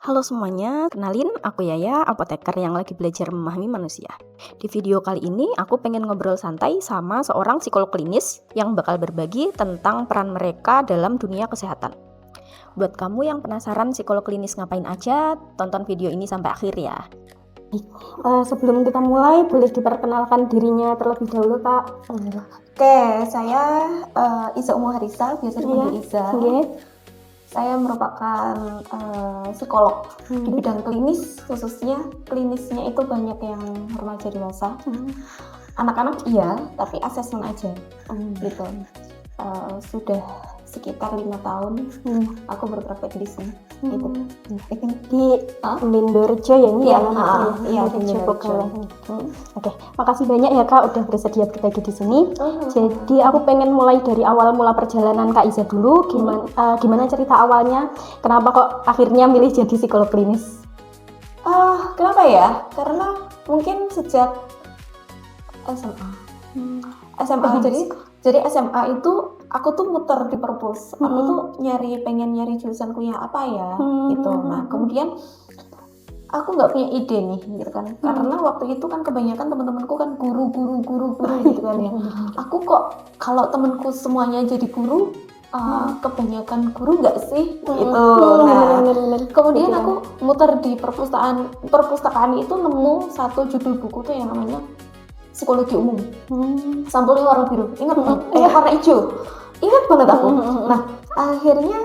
Halo semuanya, kenalin aku Yaya, apoteker yang lagi belajar memahami manusia. Di video kali ini aku pengen ngobrol santai sama seorang psikolog klinis yang bakal berbagi tentang peran mereka dalam dunia kesehatan. Buat kamu yang penasaran psikolog klinis ngapain aja, tonton video ini sampai akhir ya. Sebelum kita mulai, boleh diperkenalkan dirinya terlebih dahulu, Kak. Oke, saya Iza Umuharisa, biasa dipanggil Iza. Saya merupakan psikolog di bidang klinis, khususnya klinisnya itu banyak yang remaja dewasa. Anak-anak iya, tapi asesmen aja gitu. Sudah sekitar 5 tahun aku berpraktek di sini. Gitu. Di Mindorejo ya ini Iya, iya di Mindorejo. Oke, makasih banyak ya Kak udah bersedia berbagi di sini. Jadi aku pengen mulai dari awal mula perjalanan Kak Iza dulu. Gimana cerita awalnya? Kenapa kok akhirnya milih jadi psikolog klinis? Kenapa ya? Karena mungkin sejak SMA. Jadi SMA itu aku tuh muter di perpus. Aku tuh pengen nyari jurusan kuliah apa ya gitu. Nah, kemudian aku nggak punya ide nih gitu kan. Karena waktu itu kan kebanyakan teman-temanku kan guru gitu kan ya. Aku kok kalau temanku semuanya jadi guru, kebanyakan guru nggak sih gitu. Nah, kemudian aku muter di perpustakaan itu nemu satu judul buku tuh yang namanya Psikologi Umum. Sampulnya warna biru. Ingat warna hijau. Ingat banget aku. Nah, akhirnya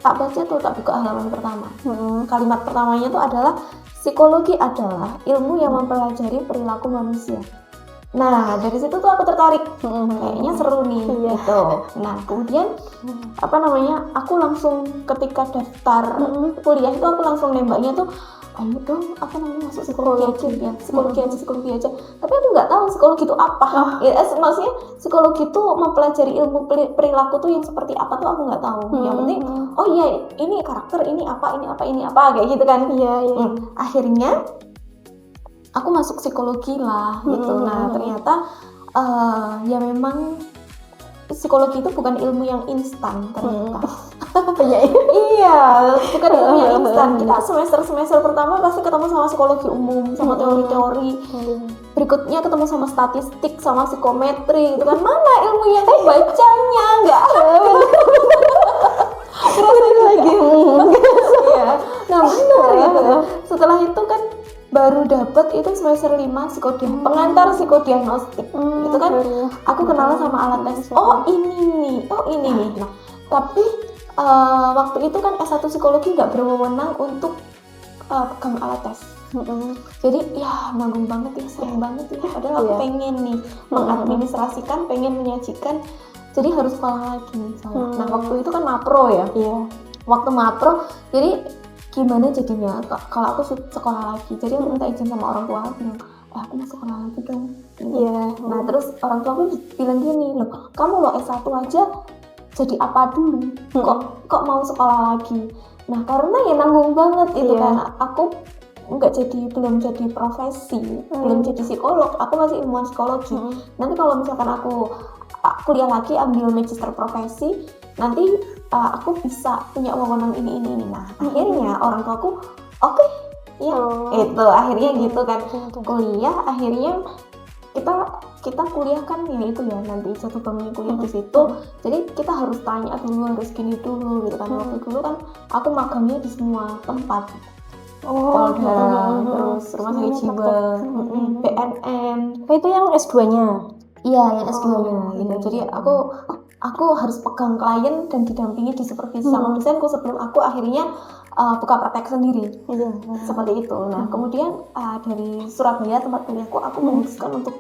tak baca tuh, tak buka halaman pertama. Kalimat pertamanya tuh adalah psikologi adalah ilmu yang mempelajari perilaku manusia. Nah, dari situ tuh aku tertarik. Kayaknya seru nih gitu. Nah, kemudian aku langsung ketika daftar kuliah itu aku langsung nembaknya tuh ayo dong, masuk psikologi aja. Tapi aku nggak tahu psikologi itu apa. Maksudnya psikologi itu mempelajari ilmu perilaku tuh yang seperti apa tuh aku nggak tahu. Yang penting, oh iya ini karakter, ini apa kayak gitu kan. Akhirnya aku masuk psikologi lah gitu. Nah ternyata ya memang psikologi itu bukan ilmu yang instan ternyata. Iya, bukan ilmu yang instan. Kita semester pertama pasti ketemu sama psikologi umum, sama teori-teori. Berikutnya ketemu sama statistik, sama psikometri, gitu kan. Mana ilmu yang bacanya? Nggak ada. Terus lagi. Iya. Nah benar gitu. Setelah itu kan baru dapat itu semester 5 pengantar psikodiagnostik. Itu kan aku kenalan sama alat tes. Oh ini nih. Nah, tapi waktu itu kan S1 psikologi nggak berwenang untuk pegang alat tes. Jadi ya nanggung banget ya, sering banget ya. Padahal aku pengen nih mengadministrasikan, pengen menyajikan. Jadi harus sekolah lagi misalnya. Nah waktu itu kan mapro ya. Waktu mapro, jadi gimana jadinya kalau aku sekolah lagi? Jadi aku minta izin sama orang tua aku. Aku mau sekolah lagi dong. Nah terus orang tua aku bilang gini, loh kamu lo S1 aja jadi apa dulu? Kok mau sekolah lagi? Nah karena ya nanggung banget itu kan. Aku belum jadi profesi, belum jadi psikolog. Aku masih ilmuwan psikologi. Nanti kalau misalkan aku kuliah lagi ambil magister profesi, nanti aku bisa punya wewenang ini. Nah akhirnya orang tua aku itu akhirnya gitu kan. Kuliah akhirnya kita kuliah kan ya itu ya nanti 1 tahun kuliah di situ. Jadi kita harus tanya dulu, harus gini dulu gitu kan. Waktu dulu kan aku magangnya di semua tempat. Polda, terus rumah sakit jiwa, BNN. Itu yang S2-nya? Iya, yang S2-nya gitu. Jadi aku harus pegang klien dan didampingi di supervisi sama dosenku sebelum aku akhirnya buka praktek sendiri. Seperti itu. Nah, kemudian dari Surabaya tempat kuliahku aku memutuskan untuk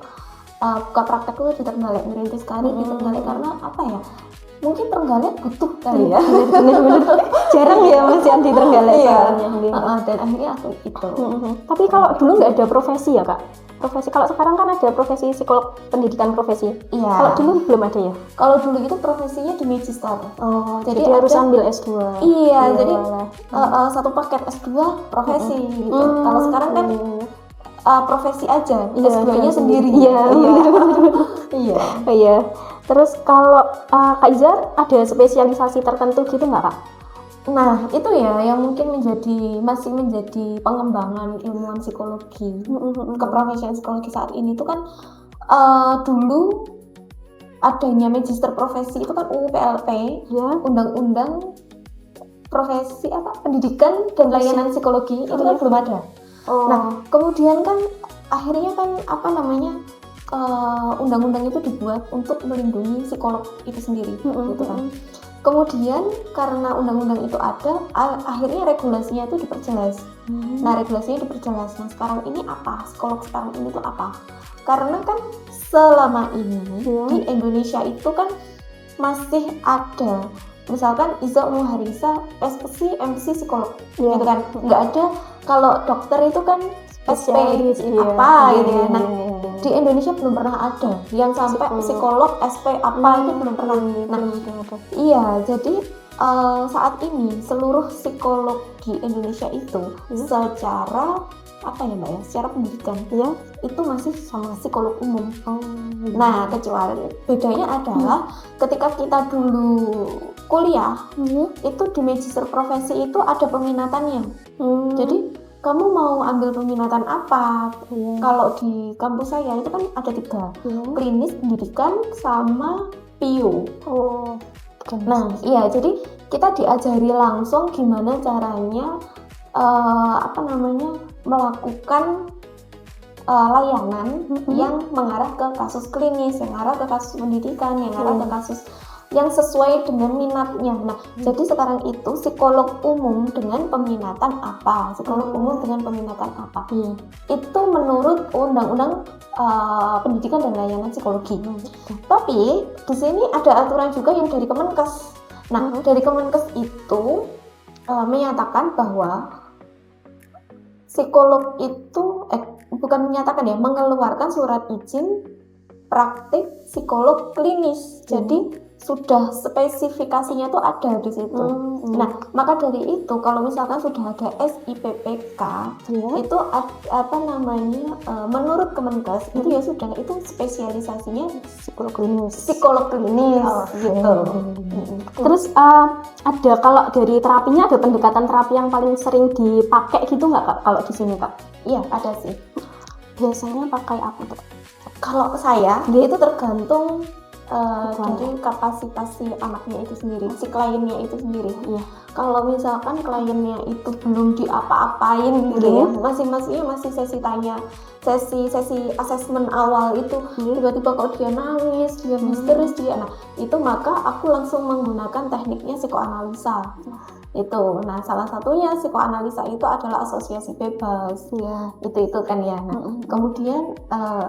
buka praktek itu di Trenggalek, merintis karir di Trenggalek karena apa ya? Mungkin Trenggalek butuh kali ya. Jarang ya Mas yang di Trenggalek. Dan akhirnya aku itu. Tapi kalau dulu nggak ada profesi ya Kak? Profesi kalau sekarang kan ada profesi psikolog pendidikan profesi. Iya. Kalau dulu belum ada ya? Kalau dulu itu profesinya di magister. Jadi harus ambil S2. Iya, jadi satu paket S2 profesi gitu. Kalau sekarang kan profesi aja, S2-nya sendiri. Iya. Terus kalau Kak Iza ada spesialisasi tertentu gitu nggak Kak? Nah, itu ya yang mungkin masih menjadi pengembangan ilmuwan psikologi. Keprofesian psikologi saat ini itu kan dulu adanya magister profesi itu kan UU PLP, Ya. undang-undang profesi pendidikan dan layanan psikologi itu kan belum ada. Nah, kemudian kan akhirnya kan undang-undang itu dibuat untuk melindungi psikolog itu sendiri, gitu kan. Kemudian karena undang-undang itu ada, akhirnya regulasinya itu diperjelas. Nah, regulasinya diperjelas. Nah, sekarang ini apa? Psikolog sekarang ini tuh apa? Karena kan selama ini di Indonesia itu kan masih ada, misalkan Iza Muharisa MC psikolog, gitu kan. Nggak ada kalau dokter itu kan SP apa gitu ya. Nah, di Indonesia belum pernah ada yang sampai psikolog SP apa itu belum pernah. Nah, iya, jadi saat ini seluruh psikolog di Indonesia itu secara secara pendidikan itu masih sama psikolog umum. Nah, kecuali bedanya adalah ketika kita dulu kuliah itu di magister profesi itu ada peminatannya. Jadi kamu mau ambil peminatan apa? Kalau di kampus saya itu kan ada 3, klinis, pendidikan, sama PIU. Nah, iya, jadi kita diajari langsung gimana caranya melakukan layanan yang mengarah ke kasus klinis, yang mengarah ke kasus pendidikan, yang mengarah ke kasus yang sesuai dengan minatnya. Nah, jadi sekarang itu psikolog umum dengan peminatan apa? Psikolog umum dengan peminatan apa? Itu menurut Undang-Undang Pendidikan dan Layanan Psikologi. Tapi di sini ada aturan juga yang dari Kemenkes. Nah, dari Kemenkes itu menyatakan bahwa psikolog itu bukan menyatakan ya, mengeluarkan surat izin praktik psikolog klinis. Jadi sudah spesifikasinya tuh ada di situ. Nah, maka dari itu kalau misalkan sudah ada SIPPK itu menurut Kemenkes itu ya sudah, itu spesialisasinya psikolog klinis gitu. Terus ada, kalau dari terapinya ada pendekatan terapi yang paling sering dipakai gitu nggak Kak kalau di sini Kak? Iya, ada sih. Biasanya pakai apa Kak? Kalau saya itu tergantung dari kapasitas si anaknya itu sendiri, si kliennya itu sendiri. Kalau misalkan kliennya itu belum diapa-apain gitu ya, masih sesi tanya, sesi asesmen awal itu, tiba-tiba kalau dia nangis, dia histeris, nah itu maka aku langsung menggunakan tekniknya psikoanalisa. Itu, nah salah satunya psikoanalisa itu adalah asosiasi bebas, itu kan ya. Nah, kemudian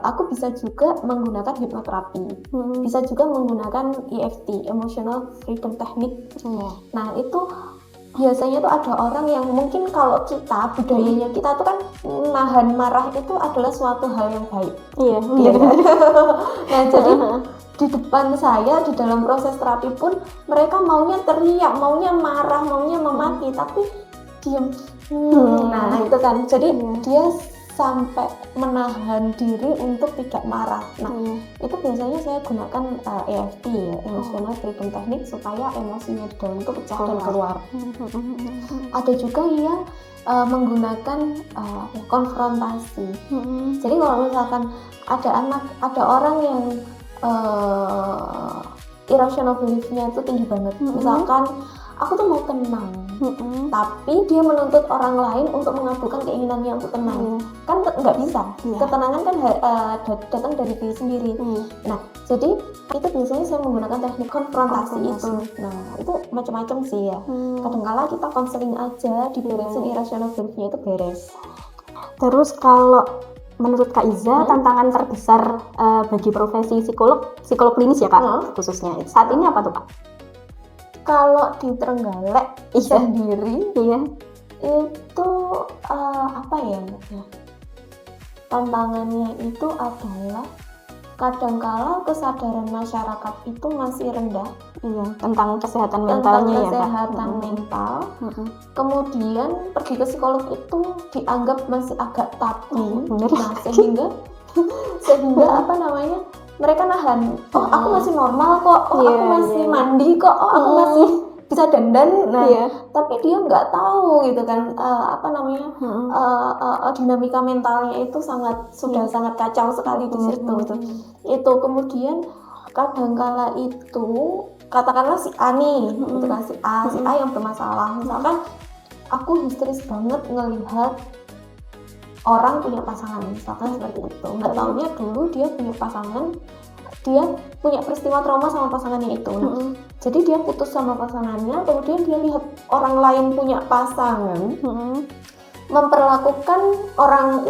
aku bisa juga menggunakan hipnoterapi, bisa juga menggunakan EFT, Emotional Freedom Technique. Nah, itu biasanya tuh ada orang yang mungkin kalau kita, budayanya kita tuh kan nahan marah itu adalah suatu hal yang baik. Iya kan? Nah, jadi di depan saya di dalam proses terapi pun mereka maunya teriak, maunya marah, maunya memaki, tapi diam. Nah, itu kan. Jadi dia sampai menahan diri untuk tidak marah. Nah, itu biasanya saya gunakan EFT ya, Emotional Freedom Technique, supaya emosinya di dalam itu pecah dan keluar. Ada juga yang menggunakan konfrontasi. Jadi kalau misalkan ada orang yang irrational belief-nya itu tinggi banget. Misalkan aku tuh mau tenang, tapi dia menuntut orang lain untuk mengabulkan keinginannya untuk tenang. Kan nggak bisa. Ketenangan kan datang dari diri sendiri. Nah, jadi itu biasanya saya menggunakan teknik konfrontasi itu. Nah, itu macam-macam sih ya. Kadang-kala kita konseling aja, diberesin irrational belief-nya itu beres. Terus kalau menurut Kak Iza, tantangan terbesar bagi profesi psikolog klinis ya Kak, khususnya saat ini apa tuh Kak? Kalau di Trenggalek sendiri itu tantangannya itu adalah kadangkala kesadaran masyarakat itu masih rendah tentang kesehatan mentalnya ya Kak. Mental. Kemudian pergi ke psikolog itu dianggap masih agak tabu. Nah, sehingga mereka nahan. Aku masih normal kok. Aku masih mandi kok. Aku masih bisa dandan, nah Iya. tapi dia nggak tahu gitu kan dinamika mentalnya itu sudah sangat kacau sekali di situ gitu. Itu kemudian kadangkala itu katakanlah si A nih, gitu kan si A yang bermasalah. Misalkan aku histeris banget ngelihat orang punya pasangan, misalkan seperti itu. Nggak taunya dulu dia punya pasangan, dia punya peristiwa trauma sama pasangannya itu. Nah, jadi dia putus sama pasangannya, kemudian dia lihat orang lain punya pasangan, memperlakukan orang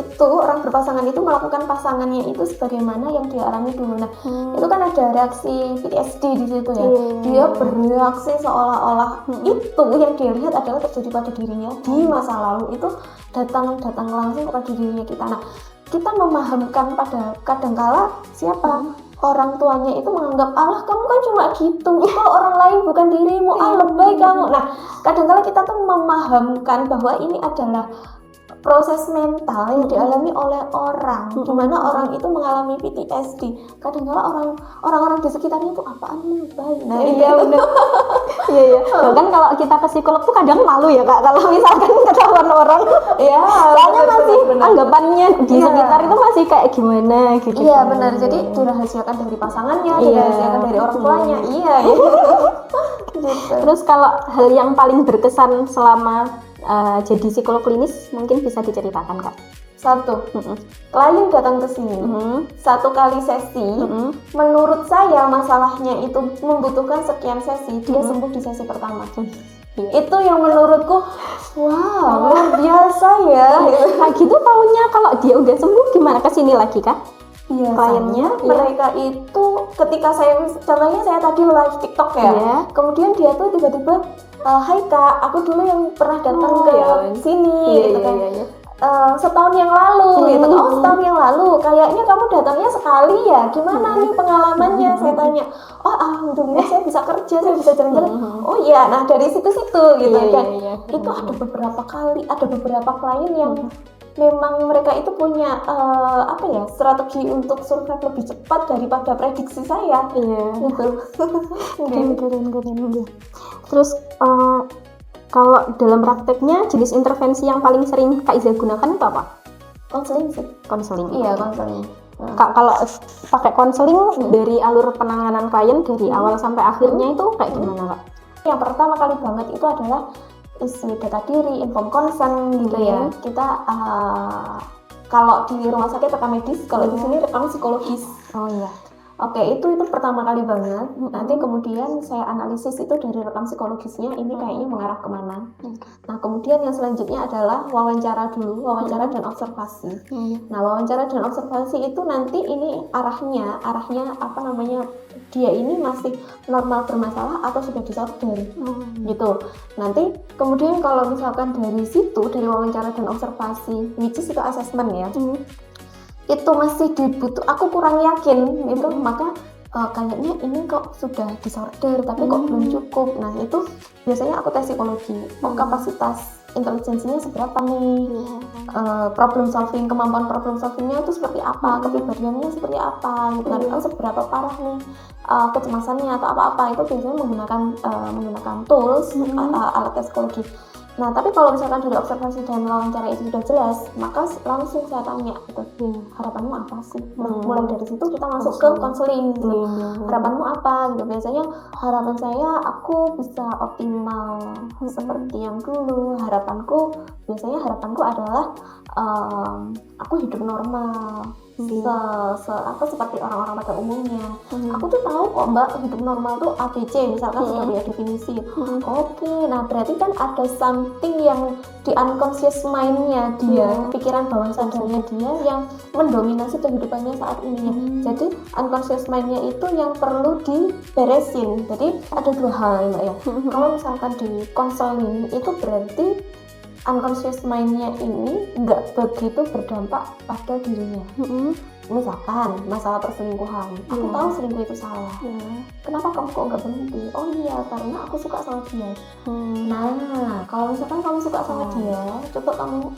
berpasangan itu melakukan pasangannya itu sebagaimana yang dia alami dulu. Nah, itu kan ada reaksi PTSD di situ ya. Dia bereaksi seolah-olah itu yang dia lihat adalah terjadi pada dirinya di masa lalu, itu datang langsung kepada dirinya kita. Nah, kita memahamkan pada kadangkala siapa orang tuanya itu menganggap, alah kamu kan cuma gitu, itu orang lain bukan dirimu, lebay kamu. Nah, kadang-kala kita tuh memahamkan bahwa ini adalah proses mental yang dialami oleh orang, dimana orang itu mengalami PTSD. Kadang-kala orang-orang di sekitarnya itu apaan nih lebay. Nah, Iya benar. Iya. Bahkan kalau kita ke psikolog tuh kadang malu ya Kak, kalau misalkan ketahuan orang. Iya, Soalnya masih bener. anggapannya di sekitar itu masih kayak gimana gitu. Iya benar, jadi dirahasiakan dari pasangannya, dirahasiakan dari orang tuanya. Iya gitu. Terus kalau hal yang paling berkesan selama jadi psikolog klinis mungkin bisa diceritakan Kak. Satu, klien datang ke sini, satu kali sesi, menurut saya masalahnya itu membutuhkan sekian sesi, dia sembuh di sesi pertama. Itu yang menurutku, wow, luar biasa ya. Nah gitu taunya kalau dia udah sembuh gimana, kesini lagi Kak? Iya, kliennya mereka itu ketika contohnya saya tadi live TikTok ya, kemudian dia tuh tiba-tiba, hai Kak, aku dulu yang pernah datang ke sini, gitu kan. Setahun yang lalu, gitu. Oh, setahun yang lalu, kayaknya kamu datangnya sekali ya. Gimana nih pengalamannya? Saya tanya. Oh, alhamdulillah saya bisa kerja, saya bisa jalan-jalan. Oh iya, nah dari situ-situ gitu kan. Itu ada beberapa klien yang memang mereka itu punya strategi untuk survive lebih cepat daripada prediksi saya. Gitu. Keren. Terus kalau dalam prakteknya jenis intervensi yang paling sering Kak Iza gunakan itu apa? Konseling sih. Konseling. Iya, konseling. Kak, kalau pakai konseling dari alur penanganan klien dari awal sampai akhirnya itu kayak gimana Kak? Yang pertama kali banget itu adalah isi data diri, inform consent gitu ya. Kita kalau di rumah sakit rekam medis, kalau di sini rekam psikologis. Oh iya. Oke, itu pertama kali banget. Nanti kemudian saya analisis itu dari rekam psikologisnya, ini kayaknya mengarah kemana. Nah, kemudian yang selanjutnya adalah wawancara dan observasi. Nah, wawancara dan observasi itu nanti ini arahnya dia ini masih normal bermasalah atau sudah disorder, gitu. Nanti kemudian kalau misalkan dari situ, dari wawancara dan observasi, which is itu assessment ya, itu masih aku kurang yakin itu, maka kayaknya ini kok sudah disorder tapi kok belum cukup. Nah, itu biasanya aku tes psikologi. Kapasitas intelijensinya seberapa nih, kemampuan problem solvingnya itu seperti apa, kepribadiannya seperti apa gitu kan, seberapa parah nih kecemasannya atau apa-apa. Itu biasanya menggunakan tools, alat tes psikologi. Nah, tapi kalau misalkan dari observasi dan wawancara itu sudah jelas, maka langsung saya tanya gitu, harapanmu apa sih? Nah, mulai dari situ kita masuk ke konseling gitu. Harapanmu apa gitu? Biasanya harapan saya aku bisa optimal seperti yang dulu. Harapanku adalah aku hidup normal. Seperti orang-orang pada umumnya. Aku tuh tahu kok Mbak, hidup normal tuh ABC misalkan sudah punya definisi. Oke, nah berarti kan ada something yang di unconscious mind-nya dia, pikiran bawah sadarnya dia yang mendominasi kehidupannya saat ini. Jadi unconscious mind-nya itu yang perlu diberesin. Jadi ada dua hal Mbak ya. Kalau misalkan di konseling itu berarti unconscious mind-nya ini nggak begitu berdampak pada dirinya. misalkan masalah perselingkuhan, aku tahu selingkuh itu salah. Kenapa kamu kok nggak berhenti? Oh iya, karena aku suka sama dia. Nah, kalau misalkan kamu suka sama dia, coba kamu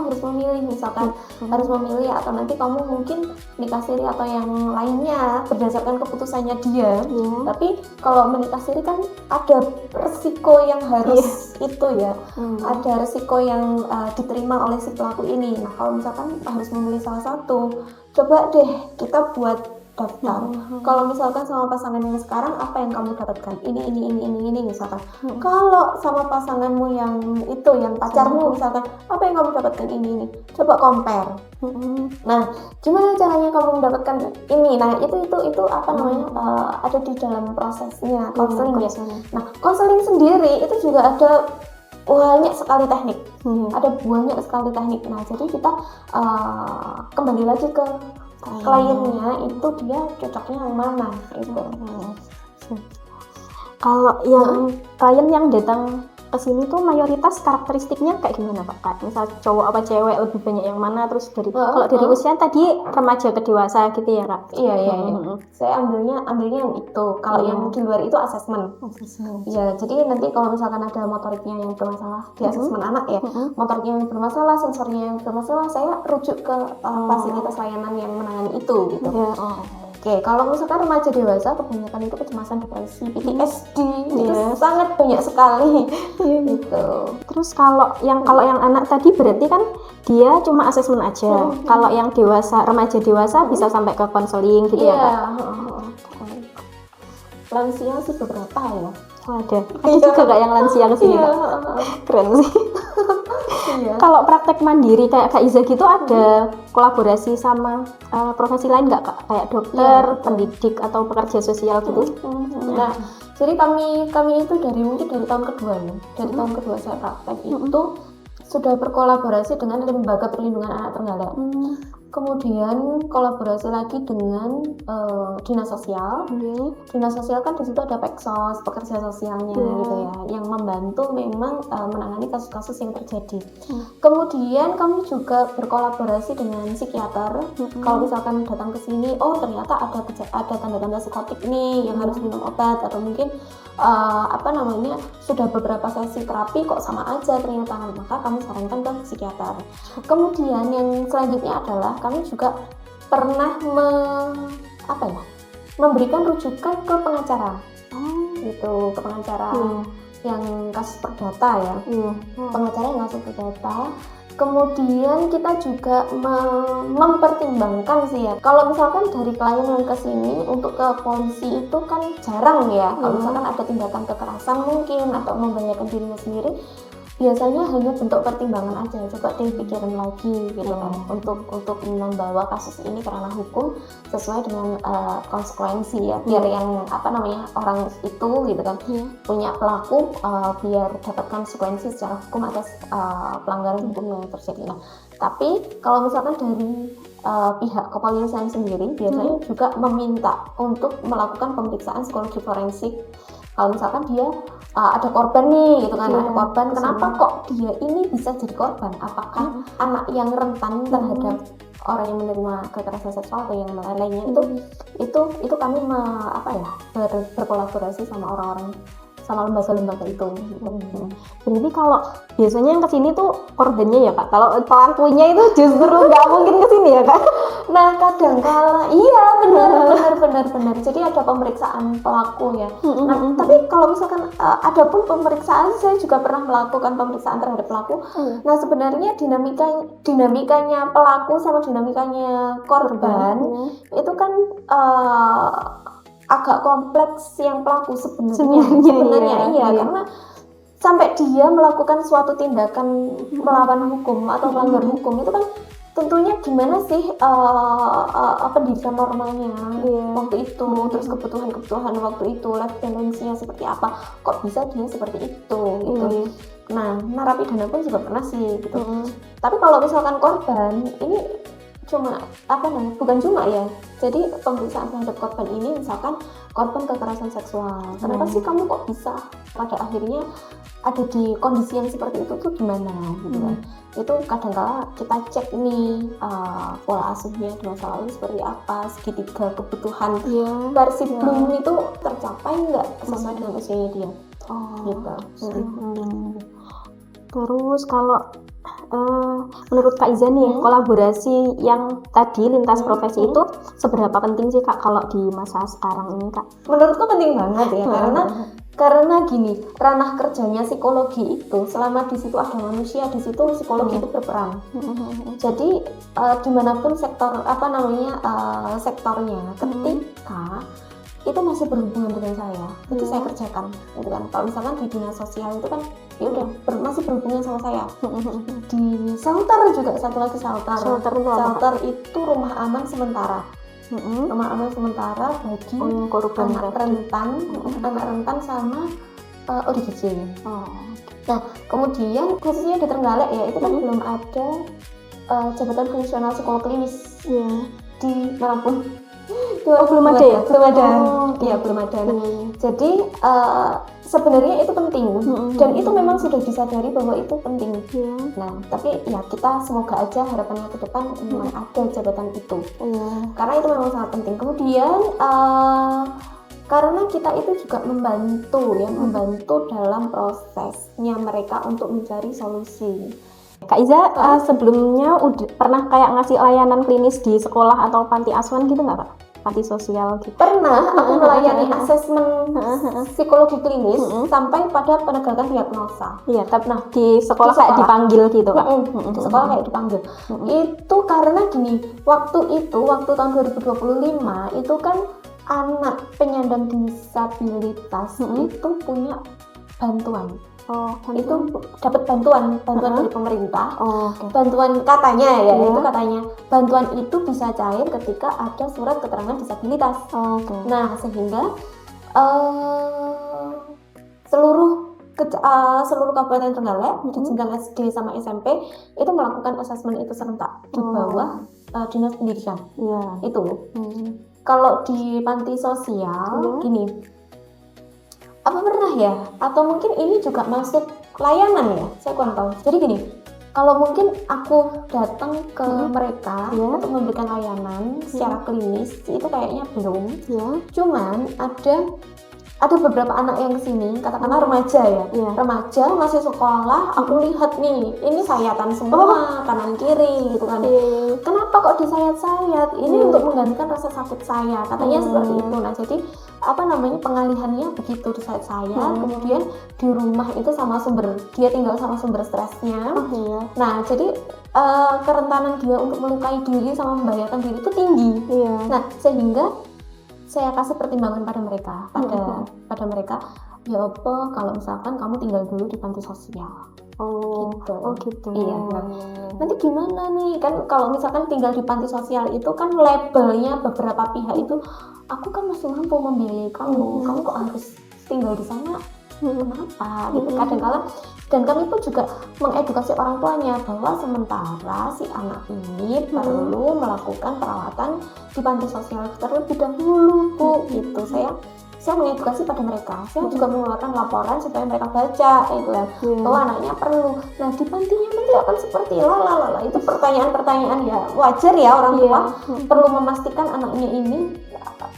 harus memilih, misalkan harus memilih, atau nanti kamu mungkin nikah siri atau yang lainnya berdasarkan keputusannya dia. Tapi kalau menikah siri kan ada resiko yang harus itu ya, ada resiko yang diterima oleh si pelaku ini. Nah, kalau misalkan harus memilih salah satu, coba deh kita buat daftar. Kalau misalkan sama pasangan yang sekarang, apa yang kamu dapatkan? Ini misalkan. Kalau sama pasanganmu yang itu, yang pacarmu misalkan, apa yang kamu dapatkan? Ini. Coba compare. Nah, gimana caranya kamu mendapatkan ini? Nah, itu apa namanya? Ada di dalam prosesnya konseling biasanya. Nah, konseling sendiri itu juga ada banyak sekali teknik. Nah, jadi kita kembali lagi ke kliennya, itu dia cocoknya yang mana itu. Kalau yang klien yang datang ke sini tuh mayoritas karakteristiknya kayak gimana Pak? Misal cowok apa cewek, lebih banyak yang mana? Terus kalau dari usia tadi remaja ke dewasa gitu ya Kak? Iya. Saya ambilnya yang itu. Kalau yang di luar itu asesmen. Iya, jadi nanti kalau misalkan ada motoriknya yang bermasalah di asesmen anak ya, motoriknya yang bermasalah, sensornya yang bermasalah, saya rujuk ke fasilitas layanan yang menangani itu gitu. Oke, kalau misalkan remaja dewasa, kebanyakan itu kecemasan, depresi, PTSD, itu sangat banyak sekali. Gitu. Terus kalau yang anak tadi berarti kan dia cuma asesmen aja. Kalau yang remaja dewasa bisa sampai ke konseling gitu ya Kak? Lansia sih beberapa ya. Ada juga Kak yang lansia kesini Kak? Keren sih. Kalau praktek mandiri kayak Kak Iza gitu ada kolaborasi sama profesi lain nggak Kak? Kayak dokter, pendidik atau pekerja sosial gitu? Nah, jadi kami itu mungkin dari tahun kedua ya. Dari tahun kedua saya praktek itu sudah berkolaborasi dengan Lembaga Perlindungan Anak Trenggalek. Kemudian kolaborasi lagi dengan dinas sosial. Dinas sosial kan di situ ada Peksos, pekerja sosialnya gitu ya, yang membantu memang menangani kasus-kasus yang terjadi. Kemudian kami juga berkolaborasi dengan psikiater. Kalau misalkan datang ke sini, oh ternyata ada tanda-tanda psikotik nih yang harus minum obat, atau mungkin sudah beberapa sesi terapi kok sama aja ternyata, maka kami sarankan ke psikiater. Kemudian yang selanjutnya adalah kami juga pernah memberikan rujukan ke pengacara. Gitu, ke pengacara yang kasus perdata ya. Pengacara yang kasus perdata. Kemudian kita juga mempertimbangkan sih ya, kalau misalkan dari klien yang kesini untuk ke polisi itu kan jarang ya. Kalau misalkan ada tindakan kekerasan mungkin atau membahayakan dirinya sendiri, biasanya hanya bentuk pertimbangan aja. Coba dipikirin lagi gitu kan, untuk membawa kasus ini ke ranah hukum sesuai dengan konsekuensi ya, biar yang orang itu gitu kan punya pelaku biar dapat konsekuensi secara hukum atas pelanggaran hukum yang terjadi. Nah, tapi kalau misalkan dari pihak kepolisian sendiri biasanya juga meminta untuk melakukan pemeriksaan psikologi forensik. Kalau misalkan dia ada korban nih gitu kan, ada korban, kenapa kok dia ini bisa jadi korban? Apakah anak yang rentan terhadap orang yang menerima kekerasan seksual atau yang lainnya? Itu kami berkolaborasi sama orang-orang, sama lembaga-lembaga itu. Berarti kalau biasanya yang kesini tuh korbannya ya Kak, kalau pelakunya itu justru nggak mungkin kesini ya Kak? Nah, kadang kala iya benar. Jadi ada pemeriksaan pelaku ya. Nah, tapi kalau misalkan ada pun pemeriksaan, saya juga pernah melakukan pemeriksaan terhadap pelaku. Nah, sebenarnya dinamikanya pelaku sama dinamikanya korban itu kan agak kompleks yang pelaku sebenarnya iya. Karena sampai dia melakukan suatu tindakan melawan hukum atau melanggar hukum itu kan tentunya gimana sih pendidikan normalnya waktu itu, terus kebutuhan waktu itu, life balance-nya seperti apa, kok bisa dia seperti itu gitu. Nah, narapidana pun juga pernah sih gitu. Tapi kalau misalkan korban ini cuma bukan cuma ya. Jadi pemeriksaan terhadap korban ini misalkan korban kekerasan seksual. Kenapa sih kamu kok bisa pada akhirnya ada di kondisi yang seperti itu tuh gimana gitu kan. Itu kadang-kala kita cek nih pola asuhnya di masa lalu seperti apa, segitiga kebutuhan versi belum itu tercapai nggak sesuai dengan usianya dia. Gitu. Terus kalau menurut Kak Iza nih, kolaborasi yang tadi lintas profesi itu seberapa penting sih Kak kalau di masa sekarang ini Kak? Menurutku penting banget ya, karena gini, ranah kerjanya psikologi itu selama di situ ada manusia, di situ psikologi itu berperan. Jadi dimanapun sektor sektornya, ketika itu masih berhubungan dengan saya, itu saya kerjakan, gitu kan. Kalau misalkan di dinas sosial itu kan ya udah masih berhubungan sama saya. Di shelter juga satu lagi shelter itu rumah aman sementara. Rumah aman sementara bagi korban anak rentan sama ODGJ. Nah kemudian khususnya di Trenggalek ya itu kan belum ada jabatan fungsional psikolog klinis di manapun. Belum ada ya? Belum ada. Jadi sebenarnya itu penting dan itu memang sudah disadari bahwa itu penting. Nah, tapi ya kita semoga aja harapannya ke depan memang ada jabatan itu. Karena itu memang sangat penting. Kemudian karena kita itu juga membantu dalam prosesnya mereka untuk mencari solusi. Kak Iza sebelumnya udah pernah kayak ngasih layanan klinis di sekolah atau panti asuhan gitu nggak Kak? Panti sosial gitu? Pernah aku melayani asesmen psikologi klinis sampai pada penegakan diagnosa. Iya, tapi di sekolah kayak dipanggil gitu Kak? Di sekolah kayak dipanggil. Itu karena gini, waktu tahun 2025 itu kan anak penyandang disabilitas itu punya bantuan. Itu dapat bantuan dari pemerintah. Bantuan katanya bantuan itu bisa cair ketika ada surat keterangan disabilitas. Nah sehingga seluruh Kabupaten Trenggalek di jenjang SD sama SMP itu melakukan asesmen itu serentak di bawah dinas pendidikan. Itu kalau di panti sosial gini, apa pernah ya? Atau mungkin ini juga masuk layanan ya? Saya kurang tahu. Jadi gini, kalau mungkin aku datang ke mereka untuk memberikan layanan secara klinis, itu kayaknya belum. Cuman ada beberapa anak yang kesini, katakanlah remaja ya, remaja masih sekolah, aku lihat nih, ini sayatan semua, kanan kiri gitu kan. Kenapa kok disayat-sayat? Ini untuk menggantikan rasa sakit saya, katanya seperti itu. Nah jadi pengalihannya begitu, disayat-sayat, kemudian di rumah itu dia tinggal sama sumber stresnya. Nah jadi kerentanan dia untuk melukai diri sama membahayakan diri itu tinggi. Nah sehingga saya kasih pertimbangan pada mereka, ya apa kalau misalkan kamu tinggal dulu di panti sosial. Gitu. Iya. Nanti gimana nih? Kan kalau misalkan tinggal di panti sosial itu kan labelnya beberapa pihak itu, aku kan masih mampu membiayai kamu. Kamu kok harus tinggal di sana? Kenapa? Gitu kadang-kala. Dan kami pun juga mengedukasi orang tuanya bahwa sementara si anak ini perlu melakukan perawatan di panti sosial terlebih dahulu, Bu. Gitu. Saya mengedukasi pada mereka. Saya juga mengeluarkan laporan supaya mereka baca gitu kan, bahwa anaknya perlu. Nah, di pantinya nanti akan seperti lalala. Itu pertanyaan-pertanyaan ya wajar ya orang tua perlu memastikan anaknya ini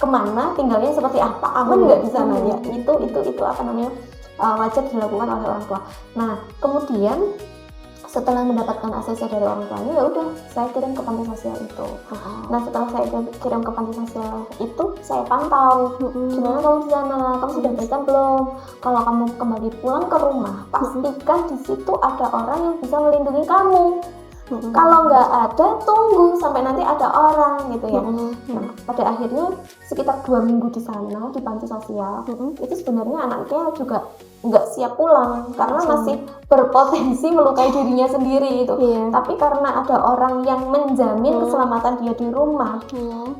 kemana, tinggalnya seperti apa, aman nggak di sana ya. Itu wajar dilakukan oleh orang tua. Nah, kemudian setelah mendapatkan ACC dari orang tuanya, ya udah saya kirim ke panti sosial itu. Nah, setelah saya kirim ke panti sosial itu, saya pantau gimana kamu di sana, kamu sudah berikan belum? Kalau kamu kembali pulang ke rumah, pastikan di situ ada orang yang bisa melindungi kamu. Kalau nggak ada, tunggu sampai nanti ada orang gitu ya. Nah, pada akhirnya sekitar 2 minggu di sana di panti sosial, itu sebenarnya anaknya juga nggak siap pulang karena masih berpotensi melukai dirinya sendiri itu. Tapi karena ada orang yang menjamin keselamatan dia di rumah,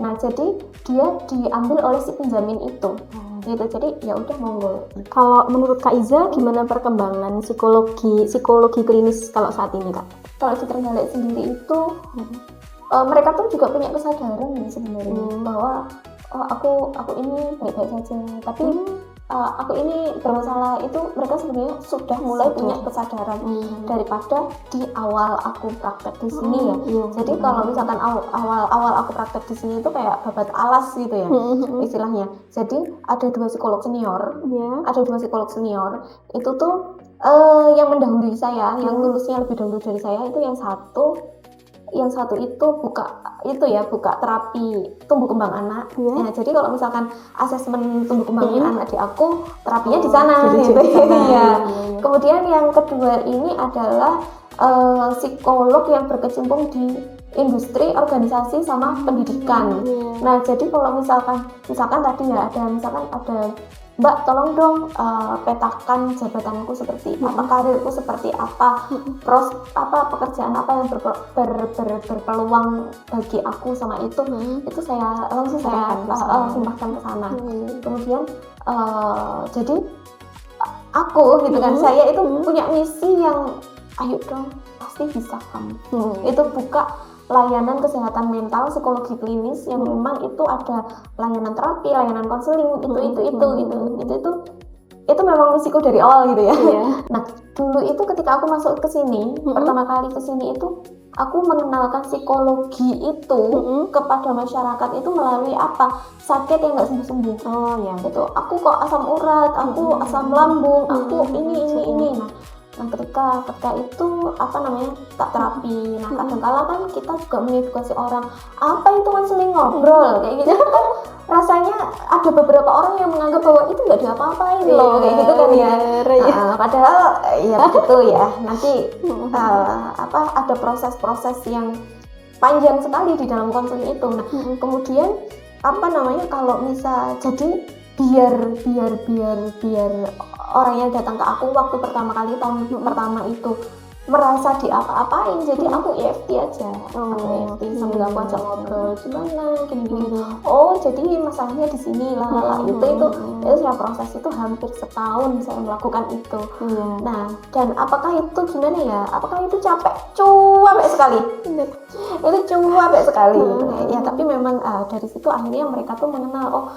nah jadi dia diambil oleh si penjamin itu. Gitu, jadi ya udah monggo. Kalau menurut Kak Iza gimana perkembangan psikologi klinis kalau saat ini Kak? Kalau di Trenggalek sendiri itu mereka tuh juga punya kesadaran ya sebenarnya bahwa aku ini baik-baik saja, tapi aku ini bermasalah. Itu mereka sebenarnya sudah mulai punya kesadaran daripada di awal aku praktek di sini ya. Jadi kalau misalkan awal aku praktek di sini itu kayak babat alas gitu ya istilahnya. Jadi ada dua psikolog senior, itu tuh yang mendahului saya, yang lulusnya lebih dahulu dari saya. Itu yang satu itu buka terapi tumbuh kembang anak. Ya, jadi kalau misalkan asesmen tumbuh kembangnya anak di aku, terapinya di sana gitu. Ya. Kemudian yang kedua ini adalah psikolog yang berkecimpung di industri, organisasi sama pendidikan. Nah, jadi kalau misalkan tadi ya ada Mbak, tolong dong petakan jabatanku seperti apa, karirku seperti apa, terus apa pekerjaan apa yang berpeluang bagi aku sama itu saya langsung limpahkan ke sana. Kemudian jadi aku gitu kan, saya itu punya misi yang ayo dong, pasti bisa kamu. Itu buka layanan kesehatan mental psikologi klinis yang memang itu ada layanan terapi, layanan konseling, itu memang misiku dari awal gitu ya. Nah, dulu itu ketika aku masuk ke sini, pertama kali ke sini itu aku mengenalkan psikologi itu kepada masyarakat itu melalui apa? Sakit yang nggak sembuh-sembuh. Itu aku kok asam urat, aku asam lambung, aku ini. Nah, ketika itu tak terapi. Nah, kadang-kala kan kita juga mengedukasi orang, apa itu konseling ngobrol kayak gitu kan, rasanya ada beberapa orang yang menganggap bahwa itu nggak diapa-apain loh kayak gitu kan ya. Padahal ya begitu ya. Nanti ada proses-proses yang panjang sekali di dalam konseling itu. Nah, kemudian kalau misal jadi biar orang yang datang ke aku waktu pertama kali tahun pertama itu merasa diapa-apain, jadi aku EFT aja. Aku EFT sambil aku ajak ngobrol gimana gini. Oh, jadi masalahnya di sini itu saya proses itu hampir setahun saya melakukan itu. Nah, dan apakah itu gimana ya? Apakah itu capek sekali? Itu capek sekali. Ya, tapi memang dari situ akhirnya mereka tuh mengenal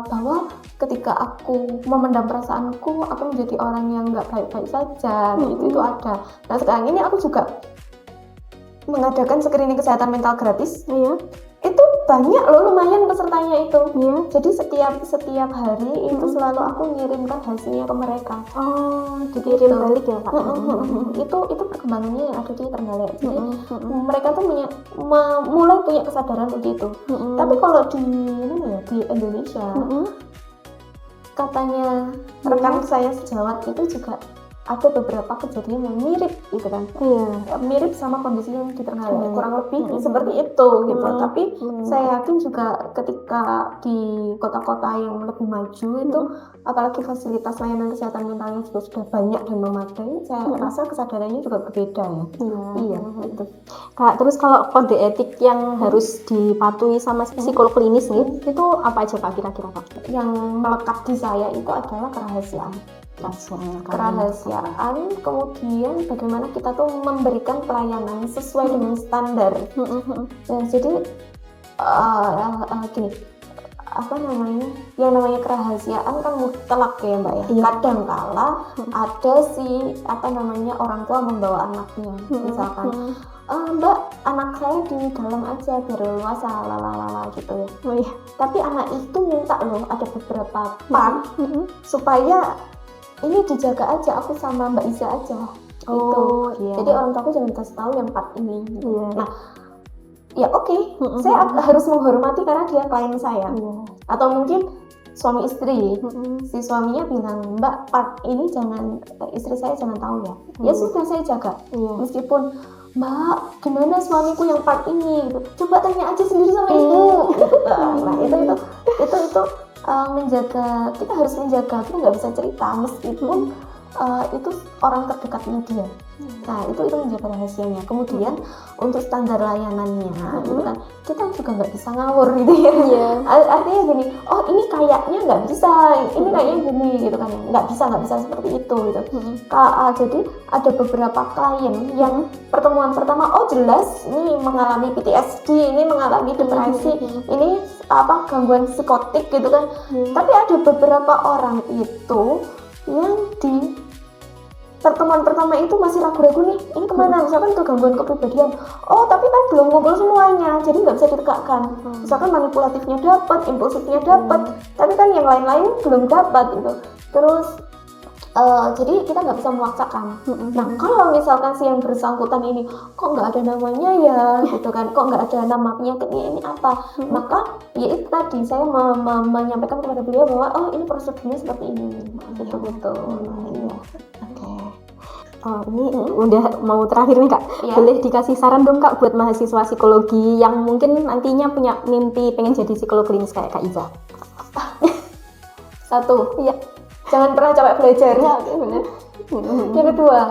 bahwa ketika aku memendam perasaanku, aku menjadi orang yang nggak baik-baik saja. Itu ada. Nah, sekarang ini aku juga mengadakan screening kesehatan mental gratis. Itu banyak loh, lumayan pesertanya itu. Jadi setiap hari itu selalu aku ngirimkan hasilnya ke mereka. Dikirim balik ya, Pak. Itu perkembangannya yang ada di Trenggalek. Jadi mereka tuh mulai punya kesadaran begitu. Tapi kalau di Indonesia, katanya rekan saya sejawat itu juga ada beberapa kejadian yang mirip gitu kan. Mirip sama kondisi yang di Trenggalek, kurang lebih seperti itu gitu. Tapi saya yakin juga ketika di kota-kota yang lebih maju itu, apalagi fasilitas layanan kesehatan mentalnya juga sudah banyak dan memadai, saya rasa kesadarannya juga berbeda ya. Gitu. Kak, terus kalau kode etik yang harus dipatuhi sama psikolog klinis nih, itu apa aja Kak kira-kira Kak? Yang melekat di saya itu adalah kerahasiaan, kemudian bagaimana kita tuh memberikan pelayanan sesuai dengan standar. Jadi gini, yang namanya kerahasiaan kan mutlak ya Mbak ya. Kadang-kala ada orang tua membawa anaknya, misalkan Mbak, anak saya di dalam aja biar leluasa gitu ya. Tapi anak itu minta loh ada beberapa part supaya ini dijaga aja, aku sama Mbak Iza aja Jadi orang tuaku jangan kasih tahu yang part ini. Nah, ya oke, saya harus menghormati karena dia klien saya. Atau mungkin suami istri, si suaminya bilang, Mbak, part ini istri saya jangan tahu ya. Ya sudah, saya jaga. Meskipun Mbak, gimana suamiku yang part ini? Coba tanya aja sendiri sama ibu. Nah, itu menjaga, kita harus menjaga, kita nggak bisa cerita meskipun itu orang terdekatnya dia. Nah itu menjaga rahasianya. Kemudian untuk standar layanannya gitu kan, kita juga nggak bisa ngawur gitu ya. Artinya gini, oh ini kayaknya nggak bisa, ini kayaknya gini gitu kan, nggak bisa seperti itu gitu. Jadi ada beberapa klien yang pertemuan pertama, oh jelas ini mengalami PTSD, ini mengalami depresi, ini gangguan psikotik gitu kan. Tapi ada beberapa orang itu yang di pertemuan pertama itu masih ragu-ragu nih, ini kemana, misalkan ke gangguan kepribadian, oh tapi kan belum ngumpul semuanya, jadi nggak bisa ditegakkan. Misalkan manipulatifnya dapat, impulsifnya dapat, tapi kan yang lain-lain belum dapat gitu. Terus jadi kita nggak bisa memaksakan. Nah kalau misalkan si yang bersangkutan ini kok nggak ada namanya ya gitu kan, kok nggak ada nama penyakitnya ini apa, maka ya itu tadi saya menyampaikan kepada beliau bahwa oh ini prosedurnya seperti ini gitu. Ini udah mau terakhir nih Kak. Boleh dikasih saran dong Kak buat mahasiswa psikologi yang mungkin nantinya punya mimpi pengen jadi psikolog klinis kayak Kak Iza. Satu, jangan pernah capek belajar. Benar. Yang kedua,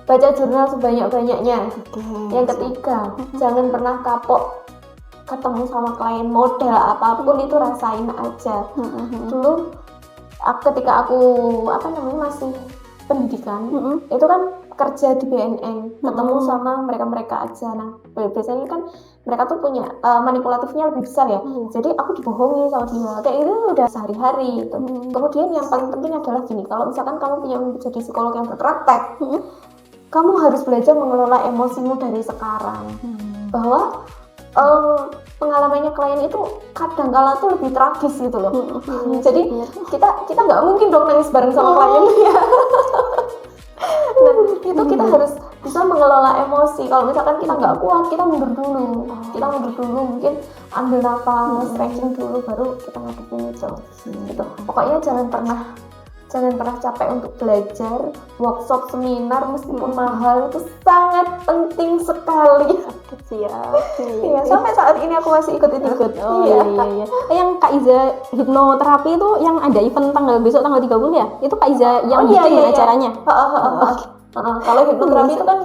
baca jurnal sebanyak-banyaknya. Yang ketiga, jangan pernah kapok ketemu sama klien, model apapun itu rasain aja. Dulu ketika aku masih pendidikan, itu kan kerja di BNN, ketemu sama mereka aja. Nah biasanya kan mereka tuh punya manipulatifnya lebih besar ya, jadi aku dibohongi sama dia kayak itu udah sehari-hari gitu. Kemudian yang paling penting adalah gini, kalau misalkan kamu punya jadi psikolog yang berpraktek, kamu harus belajar mengelola emosimu dari sekarang, bahwa pengalamannya klien itu kadang-kala tuh lebih tragis gitu loh. Jadi kita nggak mungkin dong nangis bareng sama klien ya. Dan itu kita harus bisa mengelola emosi. Kalau misalkan kita nggak kuat, kita mundur dulu, mungkin ambil nafas, stretching dulu, baru kita ngadepin itu. Gitu. Pokoknya jangan pernah capek untuk belajar. Workshop, seminar meskipun mahal itu sangat penting sekali. Iya, sampai saat ini aku masih ikut. Iya. Yang Kak Iza hipnoterapi itu yang ada event besok tanggal 30 ya? Itu Kak Iza yang bikin acaranya. Kalau hipnoterapi itu kan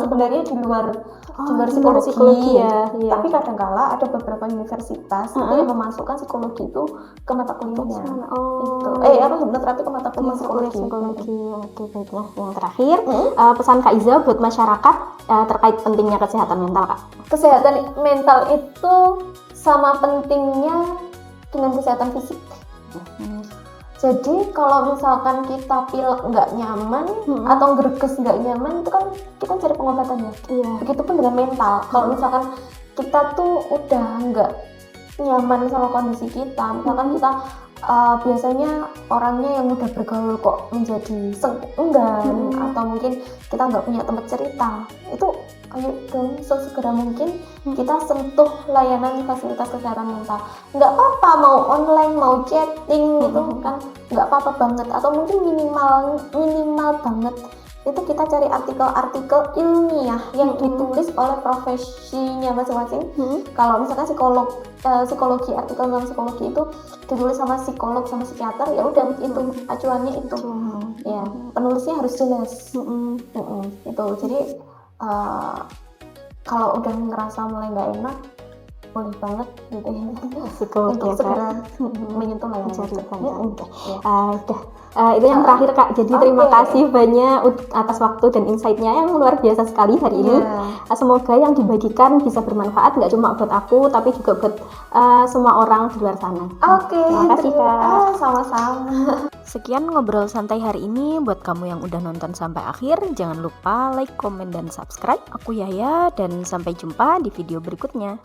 sebenarnya di luar psikologi ya. Tapi kadang-kala ada beberapa universitas itu yang memasukkan psikologi itu ke mata kuliahnya. Hipnoterapi ke mata kuliah psikologi. Oke, baiklah. Yang terakhir, pesan Kak Iza buat masyarakat terkait pentingnya kesehatan mental Kak. Kesehatan mental itu sama pentingnya dengan kesehatan fisik. Jadi kalau misalkan kita pilek nggak nyaman atau greges nggak nyaman, itu kan kita cari pengobatan ya. Begitupun dengan mental. Kalau misalkan kita tuh udah nggak nyaman sama kondisi kita, misalkan kita biasanya orangnya yang mudah bergaul kok menjadi enggan, atau mungkin kita nggak punya tempat cerita, itu ayo dong sesegera mungkin kita sentuh layanan fasilitas kesehatan mental. Nggak apa-apa mau online, mau chatting gitu kan, nggak apa-apa banget, atau mungkin minimal banget itu kita cari artikel-artikel ilmiah yang ditulis oleh profesinya masing-masing. Kalau misalkan psikologi, artikel tentang psikologi itu ditulis sama psikolog sama psikiater, ya udah itu acuannya itu. Ya, penulisnya harus jelas. Itu jadi kalau udah ngerasa mulai nggak enak, boleh banget gitu ya untuk segera menyentuh layanan. Itu yang terakhir Kak. Jadi terima kasih banyak atas waktu dan insight-nya yang luar biasa sekali hari ini. Semoga yang dibagikan bisa bermanfaat nggak cuma buat aku tapi juga buat semua orang di luar sana. Terima kasih Kak. Sama-sama. Sekian ngobrol santai hari ini. Buat kamu yang udah nonton sampai akhir, jangan lupa like, komen, dan subscribe. Aku Yaya dan sampai jumpa di video berikutnya.